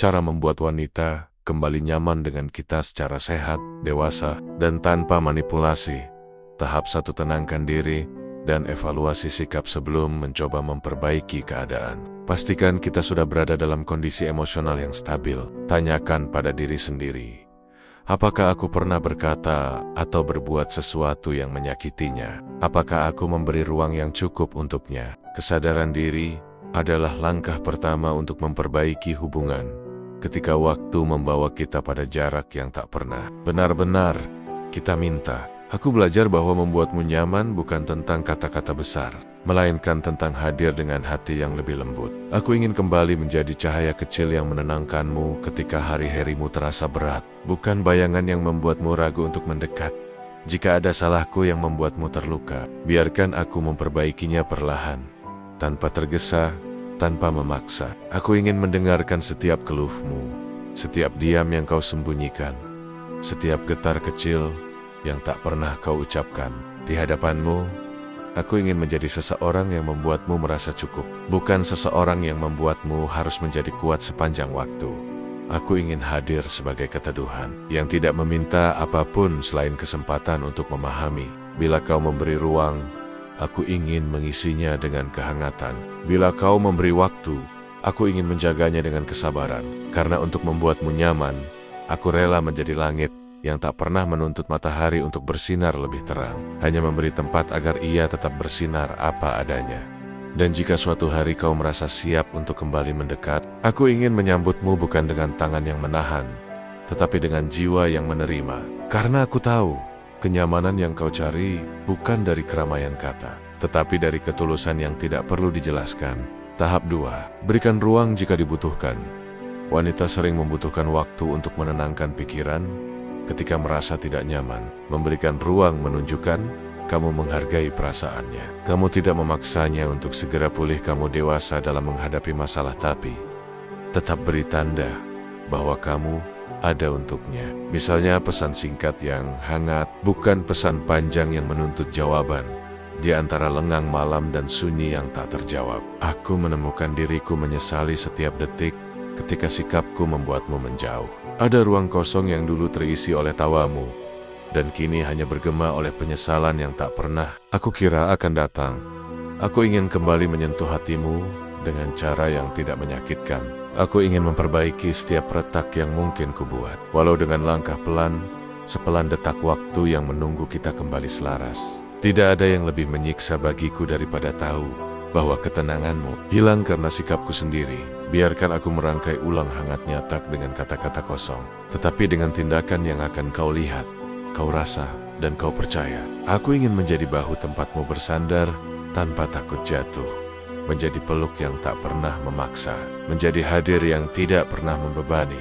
Cara membuat wanita kembali nyaman dengan kita secara sehat, dewasa, dan tanpa manipulasi. Tahap 1: tenangkan diri dan evaluasi sikap sebelum mencoba memperbaiki keadaan. Pastikan kita sudah berada dalam kondisi emosional yang stabil. Tanyakan pada diri sendiri, apakah aku pernah berkata atau berbuat sesuatu yang menyakitinya? Apakah aku memberi ruang yang cukup untuknya? Kesadaran diri adalah langkah pertama untuk memperbaiki hubungan. Ketika waktu membawa kita pada jarak yang tak pernah benar-benar kita minta. Aku belajar bahwa membuatmu nyaman bukan tentang kata-kata besar, melainkan tentang hadir dengan hati yang lebih lembut. Aku ingin kembali menjadi cahaya kecil yang menenangkanmu ketika hari-harimu terasa berat, bukan bayangan yang membuatmu ragu untuk mendekat. Jika ada salahku yang membuatmu terluka, biarkan aku memperbaikinya perlahan, tanpa tergesa, tanpa memaksa. Aku ingin mendengarkan setiap keluhmu, setiap diam yang kau sembunyikan, setiap getar kecil yang tak pernah kau ucapkan. Di hadapanmu, aku ingin menjadi seseorang yang membuatmu merasa cukup, bukan seseorang yang membuatmu harus menjadi kuat sepanjang waktu. Aku ingin hadir sebagai keteduhan yang tidak meminta apapun selain kesempatan untuk memahami. Bila kau memberi ruang, aku ingin mengisinya dengan kehangatan. Bila kau memberi waktu, aku ingin menjaganya dengan kesabaran. Karena untuk membuatmu nyaman, aku rela menjadi langit yang tak pernah menuntut matahari untuk bersinar lebih terang, hanya memberi tempat agar ia tetap bersinar apa adanya. Dan jika suatu hari kau merasa siap untuk kembali mendekat, aku ingin menyambutmu bukan dengan tangan yang menahan, tetapi dengan jiwa yang menerima. Karena aku tahu, kenyamanan yang kau cari bukan dari keramaian kata, tetapi dari ketulusan yang tidak perlu dijelaskan. Tahap 2: berikan ruang jika dibutuhkan. Wanita sering membutuhkan waktu untuk menenangkan pikiran. Ketika merasa tidak nyaman, memberikan ruang menunjukkan kamu menghargai perasaannya. Kamu tidak memaksanya untuk segera pulih. Kamu dewasa dalam menghadapi masalah, tapi tetap beri tanda bahwa kamu ada untuknya. Misalnya pesan singkat yang hangat, bukan pesan panjang yang menuntut jawaban. Di antara lengang malam dan sunyi yang tak terjawab, aku menemukan diriku menyesali setiap detik ketika sikapku membuatmu menjauh. Ada ruang kosong yang dulu terisi oleh tawamu, dan kini hanya bergema oleh penyesalan yang tak pernah aku kira akan datang. Aku ingin kembali menyentuh hatimu dengan cara yang tidak menyakitkan. Aku ingin memperbaiki setiap retak yang mungkin kubuat, walau dengan langkah pelan, sepelan detak waktu yang menunggu kita kembali selaras. Tidak ada yang lebih menyiksa bagiku daripada tahu bahwa ketenanganmu hilang karena sikapku sendiri. Biarkan aku merangkai ulang hangatnya tak dengan kata-kata kosong, tetapi dengan tindakan yang akan kau lihat, kau rasa, dan kau percaya. Aku ingin menjadi bahu tempatmu bersandar tanpa takut jatuh, menjadi peluk yang tak pernah memaksa, menjadi hadir yang tidak pernah membebani.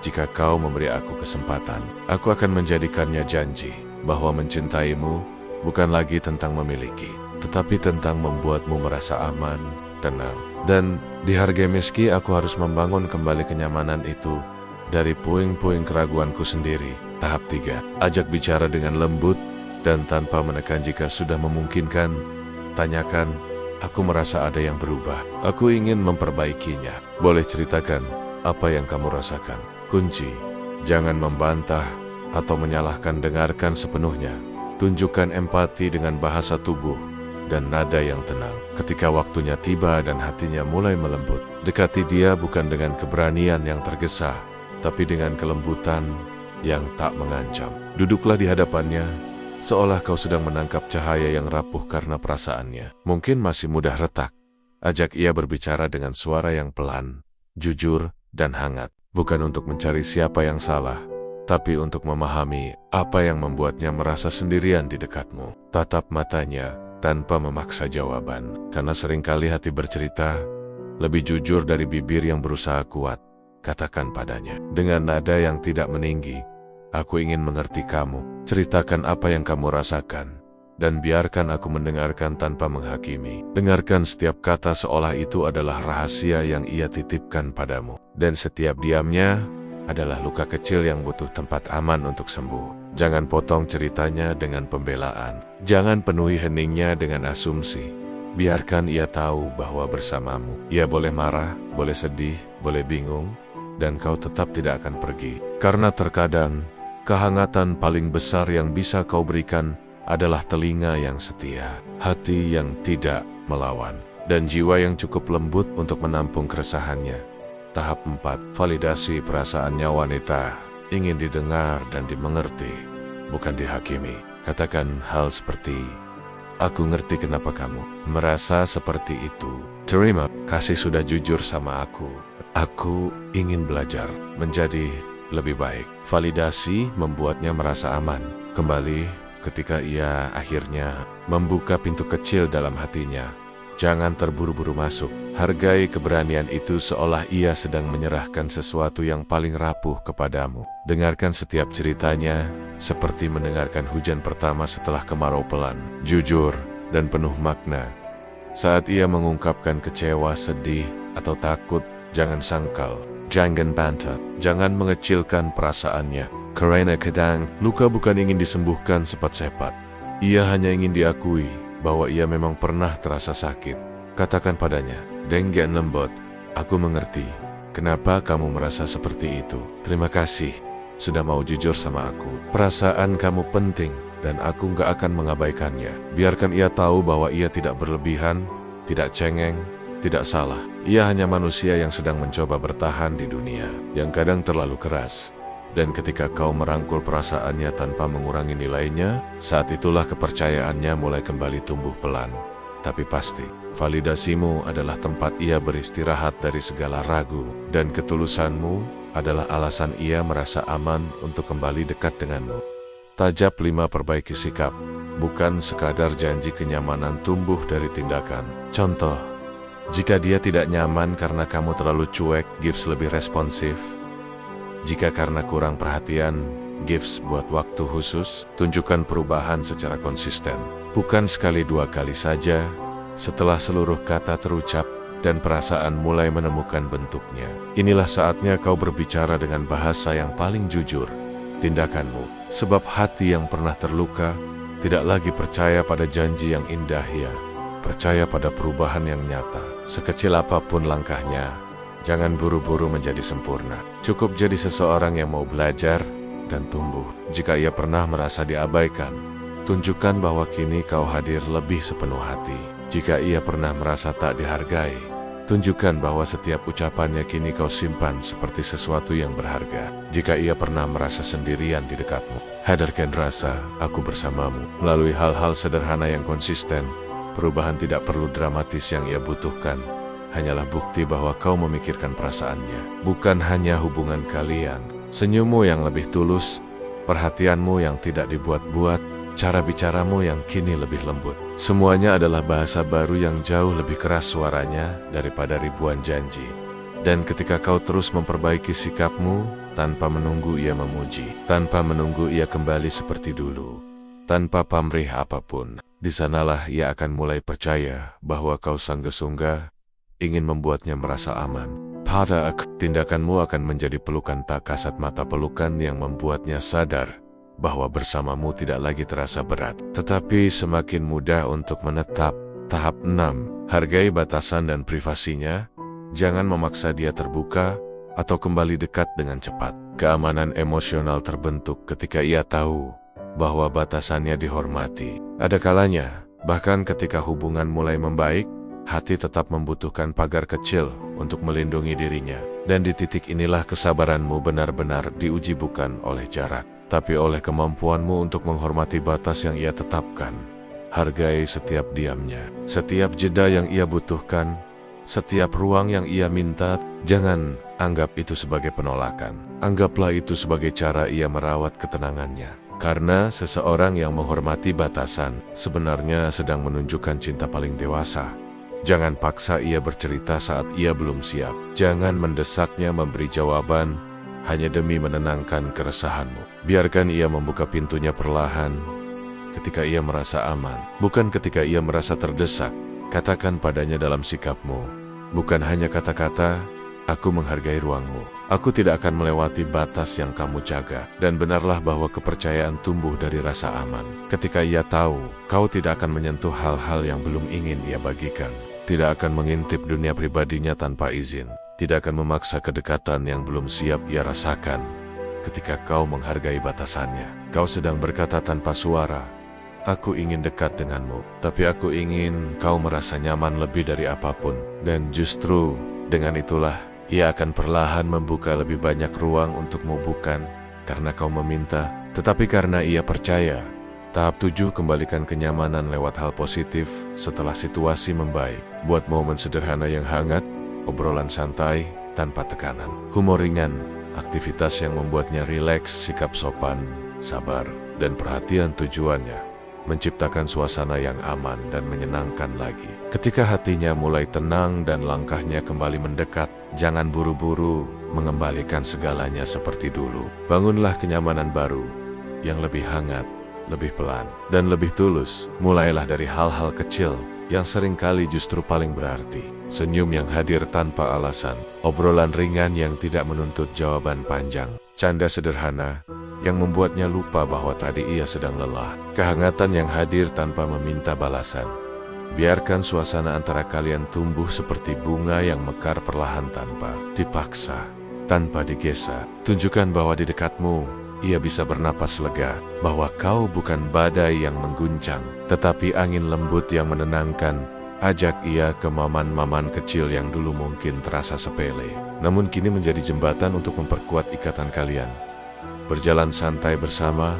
Jika kau memberi aku kesempatan, aku akan menjadikannya janji bahwa mencintaimu bukan lagi tentang memiliki, tetapi tentang membuatmu merasa aman, tenang, dan dihargai. Meski aku harus membangun kembali kenyamanan itu dari puing-puing keraguanku sendiri. Tahap 3: ajak bicara dengan lembut dan tanpa menekan. Jika sudah memungkinkan, tanyakan, aku merasa ada yang berubah. Aku ingin memperbaikinya. Boleh ceritakan apa yang kamu rasakan. Kunci, jangan membantah atau menyalahkan. Dengarkan sepenuhnya. Tunjukkan empati dengan bahasa tubuh dan nada yang tenang. Ketika waktunya tiba dan hatinya mulai melembut, dekati dia bukan dengan keberanian yang tergesa, tapi dengan kelembutan yang tak mengancam. Duduklah di hadapannya, seolah kau sedang menangkap cahaya yang rapuh karena perasaannya mungkin masih mudah retak. Ajak ia berbicara dengan suara yang pelan, jujur, dan hangat. Bukan untuk mencari siapa yang salah, tapi untuk memahami apa yang membuatnya merasa sendirian di dekatmu. Tatap matanya tanpa memaksa jawaban, karena seringkali hati bercerita lebih jujur dari bibir yang berusaha kuat. Katakan padanya dengan nada yang tidak meninggi, aku ingin mengerti kamu. Ceritakan apa yang kamu rasakan, dan biarkan aku mendengarkan tanpa menghakimi. Dengarkan setiap kata seolah itu adalah rahasia yang ia titipkan padamu, dan setiap diamnya adalah luka kecil yang butuh tempat aman untuk sembuh. Jangan potong ceritanya dengan pembelaan. Jangan penuhi heningnya dengan asumsi. Biarkan ia tahu bahwa bersamamu ia boleh marah, boleh sedih, boleh bingung, dan kau tetap tidak akan pergi. Karena terkadang, kehangatan paling besar yang bisa kau berikan adalah telinga yang setia, hati yang tidak melawan, dan jiwa yang cukup lembut untuk menampung keresahannya. Tahap 4. Validasi perasaannya wanita. Ingin didengar dan dimengerti, bukan dihakimi. Katakan hal seperti, aku ngerti kenapa kamu merasa seperti itu. Terima kasih sudah jujur sama aku. Aku ingin belajar menjadi lebih baik. Validasi membuatnya merasa aman. Kembali ketika ia akhirnya membuka pintu kecil dalam hatinya. Jangan terburu-buru masuk. Hargai keberanian itu seolah ia sedang menyerahkan sesuatu yang paling rapuh kepadamu. Dengarkan setiap ceritanya seperti mendengarkan hujan pertama setelah kemarau pelan. Jujur dan penuh makna. Saat ia mengungkapkan kecewa, sedih, atau takut, jangan sangkal. Jangan bantah. Jangan mengecilkan perasaannya. Karena kadang, luka bukan ingin disembuhkan cepat-cepat. Ia hanya ingin diakui bahwa ia memang pernah terasa sakit. Katakan padanya, dengan lembut, aku mengerti kenapa kamu merasa seperti itu. Terima kasih sudah mau jujur sama aku. Perasaan kamu penting dan aku gak akan mengabaikannya. Biarkan ia tahu bahwa ia tidak berlebihan, tidak cengeng, tidak salah. Ia hanya manusia yang sedang mencoba bertahan di dunia yang kadang terlalu keras. Dan ketika kau merangkul perasaannya tanpa mengurangi nilainya, saat itulah kepercayaannya mulai kembali tumbuh pelan. Tapi pasti, validasimu adalah tempat ia beristirahat dari segala ragu, dan ketulusanmu adalah alasan ia merasa aman untuk kembali dekat denganmu. Tajap 5. Perbaiki sikap, bukan sekadar janji kenyamanan tumbuh dari tindakan. Contoh, jika dia tidak nyaman karena kamu terlalu cuek, gives lebih responsif. Jika karena kurang perhatian, gives buat waktu khusus. Tunjukkan perubahan secara konsisten. Bukan sekali 2 kali saja, setelah seluruh kata terucap dan perasaan mulai menemukan bentuknya. Inilah saatnya kau berbicara dengan bahasa yang paling jujur, tindakanmu. Sebab hati yang pernah terluka tidak lagi percaya pada janji yang indah, ya, percaya pada perubahan yang nyata. Sekecil apapun langkahnya, jangan buru-buru menjadi sempurna. Cukup jadi seseorang yang mau belajar dan tumbuh. Jika ia pernah merasa diabaikan, tunjukkan bahwa kini kau hadir lebih sepenuh hati. Jika ia pernah merasa tak dihargai, tunjukkan bahwa setiap ucapannya kini kau simpan seperti sesuatu yang berharga. Jika ia pernah merasa sendirian di dekatmu, hadirkan rasa aku bersamamu. Melalui hal-hal sederhana yang konsisten, perubahan tidak perlu dramatis. Yang ia butuhkan hanyalah bukti bahwa kau memikirkan perasaannya, bukan hanya hubungan kalian. Senyummu yang lebih tulus, perhatianmu yang tidak dibuat-buat, cara bicaramu yang kini lebih lembut. Semuanya adalah bahasa baru yang jauh lebih keras suaranya daripada ribuan janji. Dan ketika kau terus memperbaiki sikapmu, tanpa menunggu ia memuji, tanpa menunggu ia kembali seperti dulu, tanpa pamrih apapun, di sanalah ia akan mulai percaya bahwa kau sanggup-sungguh ingin membuatnya merasa aman. Pada tindakanmu akan menjadi pelukan tak kasat mata, pelukan yang membuatnya sadar bahwa bersamamu tidak lagi terasa berat, tetapi semakin mudah untuk menetap. Tahap 6. Hargai batasan dan privasinya. Jangan memaksa dia terbuka atau kembali dekat dengan cepat. Keamanan emosional terbentuk ketika ia tahu bahwa batasannya dihormati. Ada kalanya, bahkan ketika hubungan mulai membaik, hati tetap membutuhkan pagar kecil untuk melindungi dirinya. Dan di titik inilah kesabaranmu benar-benar diuji, bukan oleh jarak, tapi oleh kemampuanmu untuk menghormati batas yang ia tetapkan. Hargai setiap diamnya, setiap jeda yang ia butuhkan, setiap ruang yang ia minta. Jangan anggap itu sebagai penolakan. Anggaplah itu sebagai cara ia merawat ketenangannya. Karena seseorang yang menghormati batasan sebenarnya sedang menunjukkan cinta paling dewasa. Jangan paksa ia bercerita saat ia belum siap. Jangan mendesaknya memberi jawaban hanya demi menenangkan keresahanmu. Biarkan ia membuka pintunya perlahan ketika ia merasa aman, bukan ketika ia merasa terdesak. Katakan padanya dalam sikapmu, bukan hanya kata-kata, aku menghargai ruangmu. Aku tidak akan melewati batas yang kamu jaga. Dan benarlah bahwa kepercayaan tumbuh dari rasa aman. Ketika ia tahu, kau tidak akan menyentuh hal-hal yang belum ingin ia bagikan. Tidak akan mengintip dunia pribadinya tanpa izin. tidak akan memaksa kedekatan yang belum siap ia rasakan ketika kau menghargai batasannya. Kau sedang berkata tanpa suara, "Aku ingin dekat denganmu, tapi aku ingin kau merasa nyaman lebih dari apapun." Dan justru dengan itulah ia akan perlahan membuka lebih banyak ruang untukmu, bukan karena kau meminta, tetapi karena ia percaya. Tahap 7, kembalikan kenyamanan lewat hal positif setelah situasi membaik. Buat momen sederhana yang hangat, obrolan santai tanpa tekanan, humor ringan, aktivitas yang membuatnya rileks, sikap sopan, sabar, dan perhatian tujuannya menciptakan suasana yang aman dan menyenangkan lagi. Ketika hatinya mulai tenang dan langkahnya kembali mendekat, jangan buru-buru mengembalikan segalanya seperti dulu. Bangunlah kenyamanan baru yang lebih hangat, lebih pelan, dan lebih tulus. Mulailah dari hal-hal kecil yang seringkali justru paling berarti. Senyum yang hadir tanpa alasan, obrolan ringan yang tidak menuntut jawaban panjang, canda sederhana yang membuatnya lupa bahwa tadi ia sedang lelah, kehangatan yang hadir tanpa meminta balasan. Biarkan suasana antara kalian tumbuh seperti bunga yang mekar perlahan tanpa dipaksa, tanpa digesa. Tunjukkan bahwa di dekatmu ia bisa bernapas lega, bahwa kau bukan badai yang mengguncang, tetapi angin lembut yang menenangkan. Ajak ia ke momen-momen kecil yang dulu mungkin terasa sepele, namun kini menjadi jembatan untuk memperkuat ikatan kalian. Berjalan santai bersama,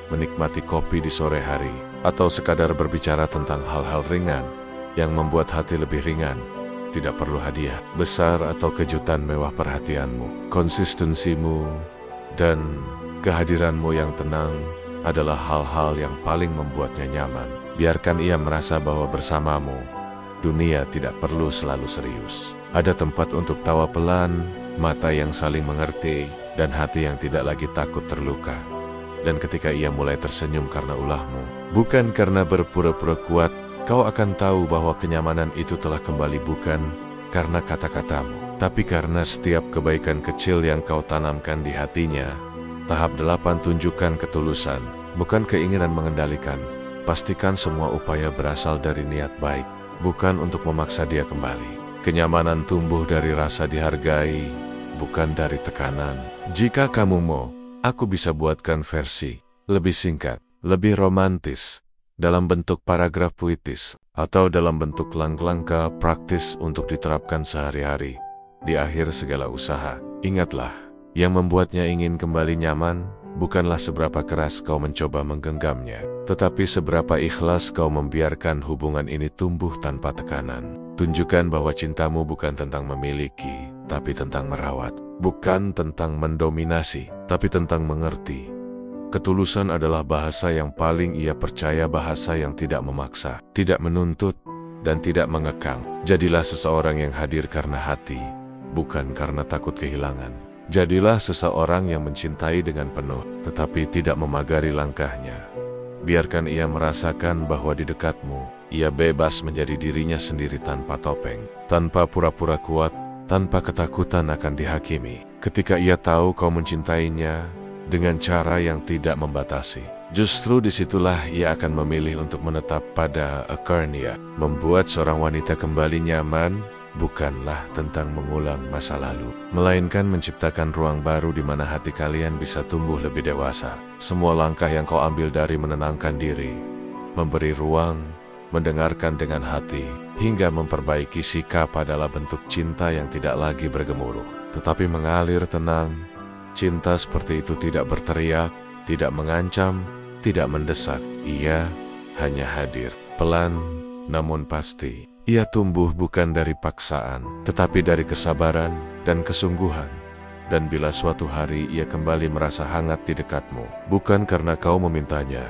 menikmati kopi di sore hari, atau sekadar berbicara tentang hal-hal ringan yang membuat hati lebih ringan. Tidak perlu hadiah besar atau kejutan mewah. Perhatianmu, konsistensimu, dan kehadiranmu yang tenang adalah hal-hal yang paling membuatnya nyaman. Biarkan ia merasa bahwa bersamamu, dunia tidak perlu selalu serius. Ada tempat untuk tawa pelan, mata yang saling mengerti, dan hati yang tidak lagi takut terluka. Dan ketika ia mulai tersenyum karena ulahmu, bukan karena berpura-pura kuat, kau akan tahu bahwa kenyamanan itu telah kembali, bukan karena kata-katamu, tapi karena setiap kebaikan kecil yang kau tanamkan di hatinya. Tahap 8, tunjukkan ketulusan, bukan keinginan mengendalikan. Pastikan semua upaya berasal dari niat baik, bukan untuk memaksa dia kembali. Kenyamanan tumbuh dari rasa dihargai, bukan dari tekanan. Jika kamu mau, aku bisa buatkan versi lebih singkat, lebih romantis, dalam bentuk paragraf puitis, atau dalam bentuk langkah praktis untuk diterapkan sehari-hari. Di akhir segala usaha, ingatlah, yang membuatnya ingin kembali nyaman, bukanlah seberapa keras kau mencoba menggenggamnya, tetapi seberapa ikhlas kau membiarkan hubungan ini tumbuh tanpa tekanan. Tunjukkan bahwa cintamu bukan tentang memiliki, tapi tentang merawat. Bukan tentang mendominasi, tapi tentang mengerti. Ketulusan adalah bahasa yang paling ia percaya, bahasa yang tidak memaksa, tidak menuntut, dan tidak mengekang. Jadilah seseorang yang hadir karena hati, bukan karena takut kehilangan. Jadilah seseorang yang mencintai dengan penuh, tetapi tidak memagari langkahnya. Biarkan ia merasakan bahwa di dekatmu, ia bebas menjadi dirinya sendiri tanpa topeng, tanpa pura-pura kuat, tanpa ketakutan akan dihakimi. Ketika ia tahu kau mencintainya dengan cara yang tidak membatasi, justru disitulah ia akan memilih untuk menetap pada Acarnia. Membuat seorang wanita kembali nyaman bukanlah tentang mengulang masa lalu, melainkan menciptakan ruang baru di mana hati kalian bisa tumbuh lebih dewasa. Semua langkah yang kau ambil dari menenangkan diri, memberi ruang, mendengarkan dengan hati, hingga memperbaiki sikap adalah bentuk cinta yang tidak lagi bergemuruh, tetapi mengalir tenang. Cinta seperti itu tidak berteriak, tidak mengancam, tidak mendesak. Ia hanya hadir, pelan namun pasti. Ia tumbuh bukan dari paksaan, tetapi dari kesabaran dan kesungguhan. Dan bila suatu hari ia kembali merasa hangat di dekatmu, bukan karena kau memintanya,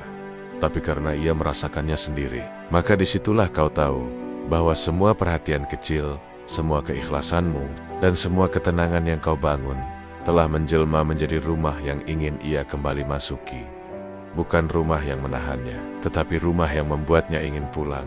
tapi karena ia merasakannya sendiri, maka disitulah kau tahu bahwa semua perhatian kecil, semua keikhlasanmu, dan semua ketenangan yang kau bangun telah menjelma menjadi rumah yang ingin ia kembali masuki. Bukan rumah yang menahannya, tetapi rumah yang membuatnya ingin pulang.